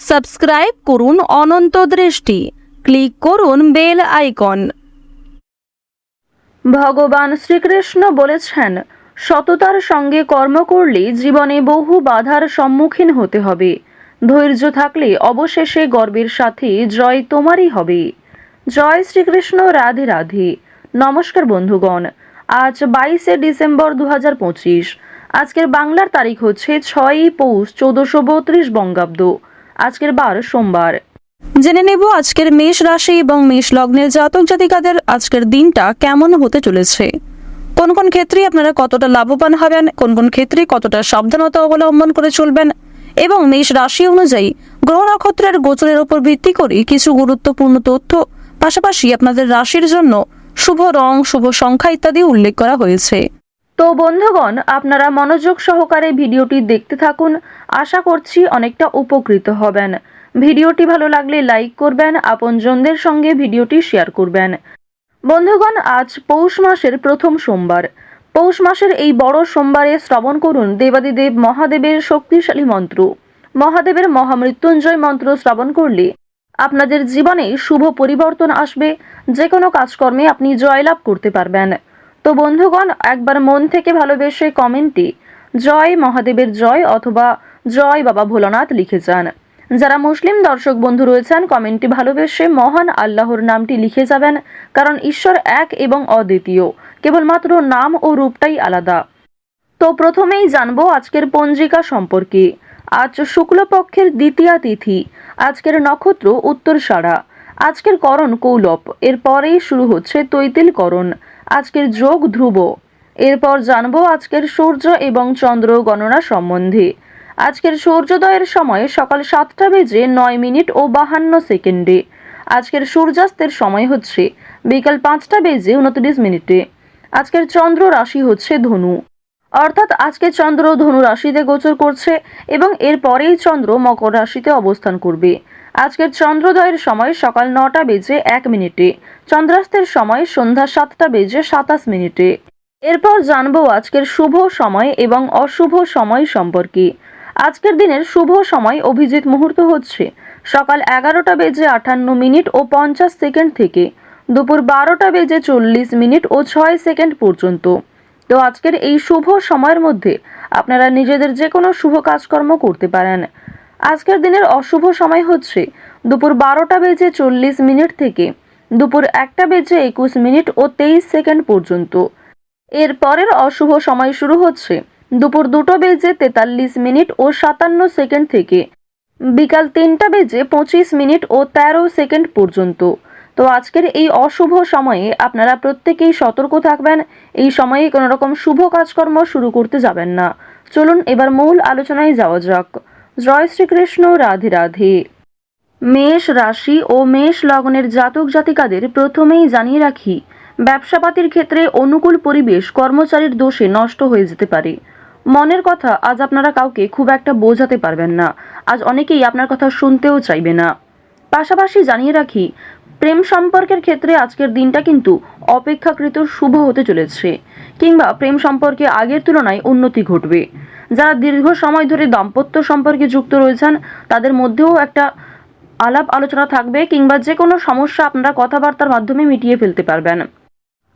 Subscribe করুন অনন্ত দৃষ্টি, click করুন বেল আইকন। ভগবান শ্রীকৃষ্ণ বলেছেন, সততার সঙ্গে কর্ম করলে জীবনে বহু বাধার সম্মুখীন হতে হবে। ধৈর্য থাকলে অবশেষে গর্বের সাথে জয় তোমারই হবে। জয় শ্রীকৃষ্ণ। রাধে রাধে। নমস্কার বন্ধুগণ, আজ 22শে ডিসেম্বর 2025। আজকের বাংলার তারিখ হচ্ছে 6ই পৌষ 1432 বঙ্গাব্দ। আজকের বার সোমবার। জেনে নেব আজকের মেষ রাশি এবং মেষ লগ্নের জাতক জাতিকাদের আজকের দিনটা কেমন হতে চলেছে। কোন কোন ক্ষেত্রে আপনারা কতটা লাভবান হবেন, কোন কোন ক্ষেত্রে কতটা সাবধানতা অবলম্বন করে চলবেন, এবং মেষ রাশি অনুযায়ী গ্রহ নক্ষত্রের গোচরের উপর ভিত্তি করে কিছু গুরুত্বপূর্ণ তথ্য, পাশাপাশি আপনাদের রাশির জন্য শুভ রং, শুভ সংখ্যা ইত্যাদি উল্লেখ করা হয়েছে। তো বন্ধুগণ, আপনারা মনোযোগ সহকারে ভিডিওটি দেখতে থাকুন। আশা করছি অনেকটা উপকৃত হবেন। ভিডিওটি ভালো লাগলে লাইক করবেন, আপনজনদের সঙ্গে ভিডিওটি শেয়ার করবেন। বন্ধুগণ, আজ পৌষ মাসের প্রথম সোমবার। পৌষ মাসের এই বড় সোমবারে শ্রবণ করুন দেবাদিদেব মহাদেবের শক্তিশালী মন্ত্র। মহাদেবের মহামৃত্যুঞ্জয় মন্ত্র শ্রবণ করলে আপনাদের জীবনে শুভ পরিবর্তন আসবে। যে কোনো কাজকর্মে আপনি জয়লাভ করতে পারবেন। তো বন্ধুগণ, একবার মন থেকে ভালোবেসে কমেন্টে জয় মহাদেবের জয় অথবা জয় বাবা ভোলানাথ লিখে যান। যারা মুসলিম দর্শক বন্ধু রয়েছেন, কমেন্টে ভালোবেসে মহান আল্লাহর নামটি লিখে যাবেন, কারণ ঈশ্বর এক এবং অদ্বিতীয়, কেবলমাত্র নাম ও রূপটাই আলাদা। তো প্রথমেই জানবো আজকের পঞ্জিকা সম্পর্কে। আজ শুক্লপক্ষের দ্বিতীয়া তিথি। আজকের নক্ষত্র উত্তরসারা। আজকের করণ কৌলব। এরপরেই শুরু হচ্ছে তৈতিল করণ। আজকের যোগ ধ্রুব। এরপর জানবো আজকের সূর্য এবং চন্দ্র গণনা সম্বন্ধে। আজকের সূর্যোদয়ের সময় সকাল 7টা বেজে 9 মিনিট ও 52 সেকেন্ডে। আজকের সূর্যাস্তের সময় হচ্ছে বিকাল 5টা বেজে 29 মিনিটে। আজকের চন্দ্র রাশি হচ্ছে ধনু, অর্থাৎ আজকে চন্দ্র ধনু রাশিতে গোচর করছে এবং এর পরেই চন্দ্র মকর রাশিতে অবস্থান করবে। আজকের চন্দ্রোদয়ের সময় সকাল 9টা বেজে 1 মিনিটে। চন্দ্রাস্তের সময় সন্ধ্যা 7টা বেজে 27 মিনিটে। এরপর জানবো আজকের শুভ সময় এবং অশুভ সময় সম্পর্কে। আজকের দিনের শুভ সময় অভিজিৎ মুহূর্ত হচ্ছে সকাল 11টা বেজে 58 মিনিট ও 50 সেকেন্ড থেকে দুপুর 12টা বেজে 40 মিনিট ও 6 সেকেন্ড পর্যন্ত। তো আজকের এই শুভ সময়ের মধ্যে আপনারা নিজেদের যে কোনো শুভ কাজকর্ম করতে পারেন। আজকের দিনের অশুভ সময় হচ্ছে দুপুর 12টা বেজে 40 মিনিট থেকে দুপুর 1টা বেজে 21 মিনিট ও 23 সেকেন্ড পর্যন্ত। এর পরের অশুভ সময় শুরু হচ্ছে দুপুর 2টা বেজে 43 মিনিট ও 57 সেকেন্ড থেকে বিকাল 3টা বেজে 25 মিনিট ও 13 সেকেন্ড পর্যন্ত। তো আজকের এই অশুভ সময়ে আপনারা প্রত্যেকেই সতর্ক থাকবেন। এই সময়ে কোনো রকম শুভ কাজকর্ম শুরু করতে যাবেন না। চলুন এবার মূল আলোচনায় যাওয়া যাক। জয় শ্রীকৃষ্ণ। রাধে রাধে। মেষ রাশি ও মেষ লগ্নের জাতক জাতিকাদের প্রথমেই জানিয়ে রাখি, ব্যবসাপাতির ক্ষেত্রে অনুকূল পরিবেশ কর্মচারীর দোষে নষ্ট হয়ে যেতে পারে। মনের কথা আজ আপনারা কাউকে খুব একটা বোঝাতে পারবেন না। আজ অনেকেই আপনার কথা শুনতেও চাইবে না। পাশাপাশি জানিয়ে রাখি, প্রেম সম্পর্কের ক্ষেত্রে আজকের দিনটা কিন্তু অপেক্ষাকৃত শুভ হতে চলেছে, কিংবা প্রেম সম্পর্কে আগের তুলনায় উন্নতি ঘটবে। যারা দীর্ঘ সময় ধরে দাম্পত্য সম্পর্কে যুক্ত রয়েছেন, তাদের মধ্যেও একটা আলাপ আলোচনা থাকবে, কিংবা যে কোনো সমস্যা আপনারা কথাবার্তার মাধ্যমে মিটিয়ে ফেলতে পারবেন।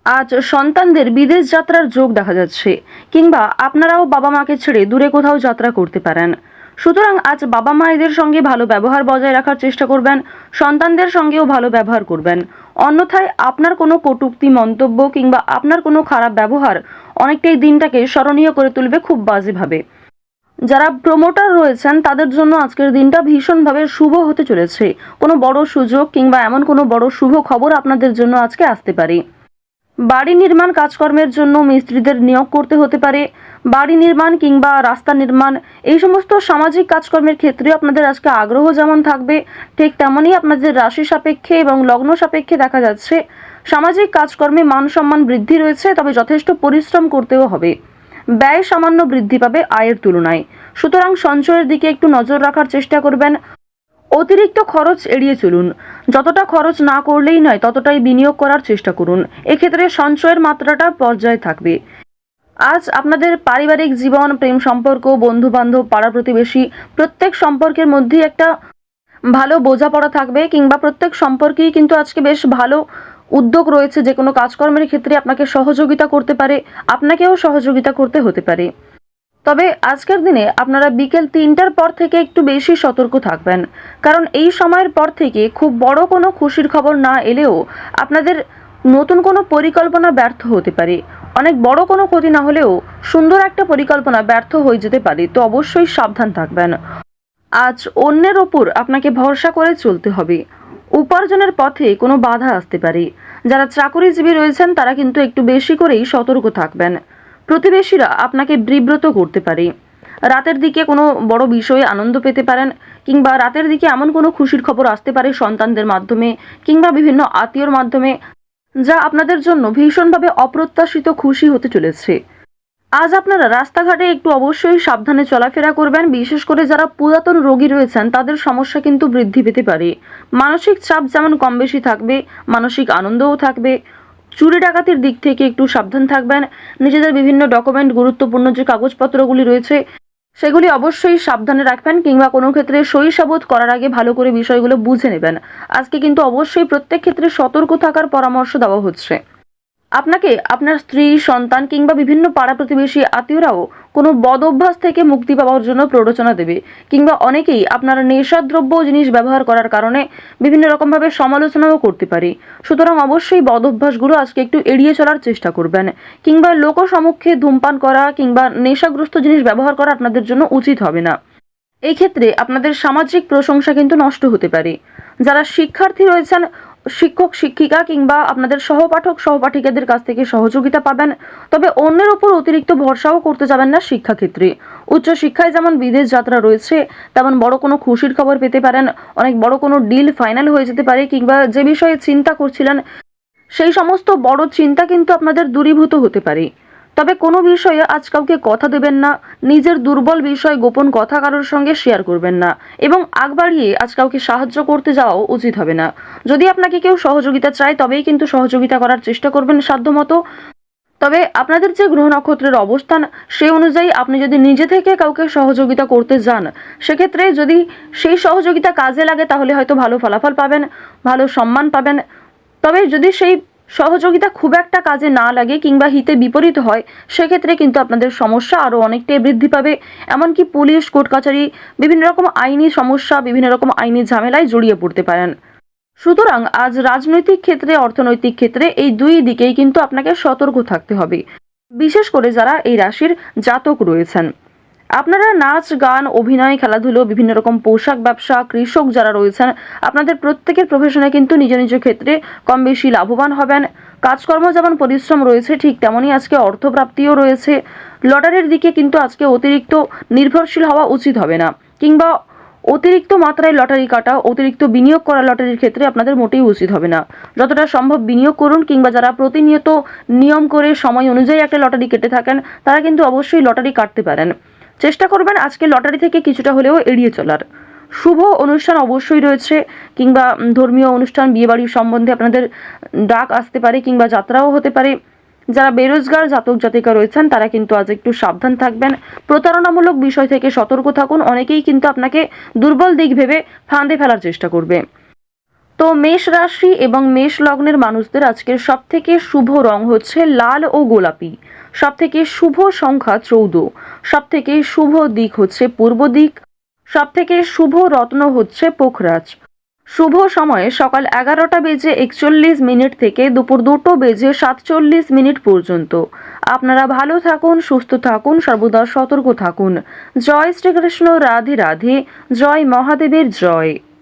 আজ সন্তানদের বিদেশ যাত্রার যোগ দেখা যাচ্ছে, কিংবা আপনারাও বাবা মাকে ছেড়ে দূরে কোথাও যাত্রা করতে পারেন। সুতরাং আজ বাবা মায়েদের সঙ্গে ভালো ব্যবহার বজায় রাখার চেষ্টা করবেন, সন্তানদের সঙ্গেও ভালো ব্যবহার করবেন। অন্যথায় আপনার কোনো কটূক্তি মন্তব্য কিংবা আপনার কোনো খারাপ ব্যবহার অনেকটাই দিনটাকে স্মরণীয় করে তুলবে খুব বাজেভাবে। যারা প্রমোটার রয়েছেন তাদের জন্য আজকের দিনটা ভীষণভাবে শুভ হতে চলেছে। কোনো বড় সুযোগ কিংবা এমন কোনো বড় শুভ খবর আপনাদের জন্য আজকে আসতে পারে। বাড়ি নির্মাণ কাজকর্মের জন্য মিস্ত্রিদের নিয়োগ করতে হতে পারে। বাড়ি নির্মাণ কিংবা রাস্তা নির্মাণ, এই সমস্ত সামাজিক কাজকর্মের ক্ষেত্রে আপনাদের আজকে আগ্রহ যেমন থাকবে, ঠিক তেমনই আপনাদের রাশি সাপেক্ষে এবং লগ্ন সাপেক্ষে দেখা যাচ্ছে সামাজিক কাজকর্মে মান সম্মান বৃদ্ধি রয়েছে, তবে যথেষ্ট পরিশ্রম করতেও হবে। ব্যয় সামান্য বৃদ্ধি পাবে আয়ের তুলনায়। সুতরাং সঞ্চয়ের দিকে একটু নজর রাখার চেষ্টা করবেন। অতিরিক্ত খরচ এড়িয়ে চলুন। যতটা খরচ না করলেই নয়, ততটাই বিনিয়োগ করার চেষ্টা করুন। এক্ষেত্রে সঞ্চয়ের মাত্রাটা পর্যায়ে থাকবে। আজ আপনাদের পারিবারিক জীবন, প্রেম সম্পর্ক, বন্ধু বান্ধব, পাড়া প্রতিবেশী, প্রত্যেক সম্পর্কের মধ্যেই একটা ভালো বোঝাপড়া থাকবে, কিংবা প্রত্যেক সম্পর্কেই কিন্তু আজকে বেশ ভালো উদ্যোগ রয়েছে। যে কোনো কাজকর্মের ক্ষেত্রে আপনাকে সহযোগিতা করতে পারে, আপনাকেও সহযোগিতা করতে হতে পারে। তবে আজকের দিনে আপনারা বিকেল 3টার পর থেকে একটু বেশি সতর্ক থাকবেন, কারণ এই সময়ের পর থেকে খুব বড় কোনো খুশির খবর না এলেও আপনাদের নতুন কোনো পরিকল্পনা ব্যর্থ হতে পারে। অনেক বড় কোনো ক্ষতি না হলেও সুন্দর একটা পরিকল্পনা ব্যর্থ হয়ে যেতে পারে, তো অবশ্যই সাবধান থাকবেন। আজ অন্যের ওপর আপনাকে ভরসা করে চলতে হবে। উপার্জনের পথে কোনো বাধা আসতে পারে। যারা চাকরিজীবী রয়েছেন তারা কিন্তু একটু বেশি করেই সতর্ক থাকবেন। প্রতিবেশীরা আপনাকে বিব্রত করতে পারে। রাতের দিকে কোনো বড় বিষয়ে আনন্দ পেতে পারেন, কিংবা রাতের দিকে এমন কোনো খুশির খবর আসতে পারে সন্তানদের মাধ্যমে কিংবা বিভিন্ন আত্মীয়র মাধ্যমে, যা আপনাদের জন্য ভীষণভাবে অপ্রত্যাশিত খুশি হতে চলেছে। আজ আপনারা রাস্তাঘাটে একটু অবশ্যই সাবধানে চলাফেরা করবেন। বিশেষ করে যারা পুরাতন রোগী রয়েছেন তাদের সমস্যা কিন্তু বৃদ্ধি পেতে পারে। মানসিক চাপ যেমন কম বেশি থাকবে, মানসিক আনন্দও থাকবে। চুরি ডাকাতির দিক থেকে একটু সাবধান থাকবেন। নিজেদের বিভিন্ন ডকুমেন্ট, গুরুত্বপূর্ণ যে কাগজপত্রগুলি রয়েছে সেগুলি অবশ্যই সাবধানে রাখবেন, কিংবা কোনো ক্ষেত্রে সই সাবুত করার আগে ভালো করে বিষয়গুলো বুঝে নেবেন। আজকে কিন্তু অবশ্যই প্রত্যেক ক্ষেত্রে সতর্ক থাকার পরামর্শ দেওয়া হচ্ছে। আপনাকে আপনার স্ত্রী, সন্তান কিংবা বিভিন্ন পাড়া প্রতিবেশী আত্মীয়রাও কোনো বদ অভ্যাস থেকে মুক্তি পাওয়ার জন্য প্ররোচনা দেবে, কিংবা অনেকেই আপনার নেশাদ্রব্য জিনিস ব্যবহার করার কারণে বিভিন্ন রকমভাবে সমালোচনাও করতে পারে। সুতরাং অবশ্যই বদ অভ্যাসগুলো আজকে একটু এড়িয়ে চলার চেষ্টা করবেন, কিংবা লোক সম্মুখে ধূমপান করা কিংবা নেশাগ্রস্ত জিনিস ব্যবহার করা আপনাদের জন্য উচিত হবে না। এই ক্ষেত্রে আপনাদের সামাজিক প্রশংসা কিন্তু নষ্ট হতে পারে। যারা শিক্ষার্থী রয়েছেন, শিক্ষক শিক্ষিকা কিংবা আপনাদের সহপাঠক সহপাঠিকাদের কাছ থেকে সহযোগিতা পাবেন। তবে অন্যের উপর অতিরিক্ত ভরসাও করতে যাবেন না শিক্ষাক্ষেত্রে। উচ্চশিক্ষায় যেমন বিদেশ যাত্রা রয়েছে, তেমন বড় কোনো খুশির খবর পেতে পারেন। অনেক বড় কোনো ডিল ফাইনাল হয়ে যেতে পারে, কিংবা যে বিষয়ে চিন্তা করছিলেন সেই সমস্ত বড় চিন্তা কিন্তু আপনাদের দূরীভূত হতে পারে। তবে কোনো বিষয়ে আজ কাউকে কথা দেবেন না, নিজের দুর্বল বিষয় গোপন কথা কারোর সঙ্গে শেয়ার করবেন না, এবং আগ বাড়িয়ে আজ কাউকে সাহায্য করতে যাওয়াও উচিত হবে না। যদি আপনাকে কেউ সহযোগিতা চায় তবেই কিন্তু সহযোগিতা করার চেষ্টা করবেন সাধ্যমতো। তবে আপনাদের যে গ্রহ নক্ষত্রের অবস্থান সেই অনুযায়ী আপনি যদি নিজে থেকে কাউকে সহযোগিতা করতে যান, সেক্ষেত্রে যদি সেই সহযোগিতা কাজে লাগে তাহলে হয়তো ভালো ফলাফল পাবেন, ভালো সম্মান পাবেন। তবে যদি সেই সহযোগিতা খুব একটা কাজে না লাগে কিংবা হিতে বিপরীত হয়, সেক্ষেত্রে কিন্তু আপনাদের সমস্যা আরও অনেকটাই বৃদ্ধি পাবে। এমনকি পুলিশ, কোর্ট কাছারি, বিভিন্ন রকম আইনি সমস্যা, বিভিন্ন রকম আইনি ঝামেলায় জড়িয়ে পড়তে পারেন। সুতরাং আজ রাজনৈতিক ক্ষেত্রে, অর্থনৈতিক ক্ষেত্রে এই দুই দিকেই কিন্তু আপনাকে সতর্ক থাকতে হবে। বিশেষ করে যারা এই রাশির জাতক রয়েছেন, আপনারা নাচ, গান, অভিনয়, খেলাধুলো, বিভিন্ন রকম পোশাক ব্যবসা, কৃষক যারা রয়েছেন, আপনাদের প্রত্যেকের প্রফেশনে কিন্তু নিজ নিজ ক্ষেত্রে কম বেশি লাভবান হবেন। কাজকর্ম যেমন পরিশ্রম রয়েছে, ঠিক তেমনই আজকে অর্থপ্রাপ্তিও রয়েছে। লটারির দিকে কিন্তু আজকে অতিরিক্ত নির্ভরশীল হওয়া উচিত হবে না, কিংবা অতিরিক্ত মাত্রায় লটারি কাটা, অতিরিক্ত বিনিয়োগ করা লটারির ক্ষেত্রে আপনাদের মোটেই উচিত হবে না। যতটা সম্ভব বিনিয়োগ করুন, কিংবা যারা প্রতিনিয়ত নিয়ম করে সময় অনুযায়ী একটা লটারি কেটে থাকেন তারা কিন্তু অবশ্যই লটারি কাটতে পারেন। চেষ্টা করবেন আজকে লটারি থেকে কিছুটা হলেও এড়িয়ে চলার। শুভ অনুষ্ঠান অবশ্যই রয়েছে, কিংবা ধর্মীয় অনুষ্ঠান, বিয়েবাড়ির সম্বন্ধে আপনাদের ডাক আসতে পারে, কিংবা যাত্রাও হতে পারে। যারা বেরোজগার জাতক জাতিকা রয়েছেন তারা কিন্তু আজ একটু সাবধান থাকবেন। প্রতারণামূলক বিষয় থেকে সতর্ক থাকুন। অনেকেই কিন্তু আপনাকে দুর্বল দিক ভেবে ফাঁদে ফেলার চেষ্টা করবে। তো মেষ রাশি এবং মেষ লগ্নের মানুষদের আজকের সবথেকে শুভ রং হচ্ছে লাল ও গোলাপি। সবথেকে শুভ সংখ্যা 14। সবথেকে শুভ দিক হচ্ছে পূর্ব দিক। সবথেকে শুভ রত্ন হচ্ছে পোখরাজ। শুভ সময়ে সকাল 11টা বেজে 41 মিনিট থেকে দুপুর 2টো বেজে 47 মিনিট পর্যন্ত। আপনারা ভালো থাকুন, সুস্থ থাকুন, সর্বদা সতর্ক থাকুন। জয় শ্রীকৃষ্ণ, রাধে রাধে, জয় মহাদেবের জয়।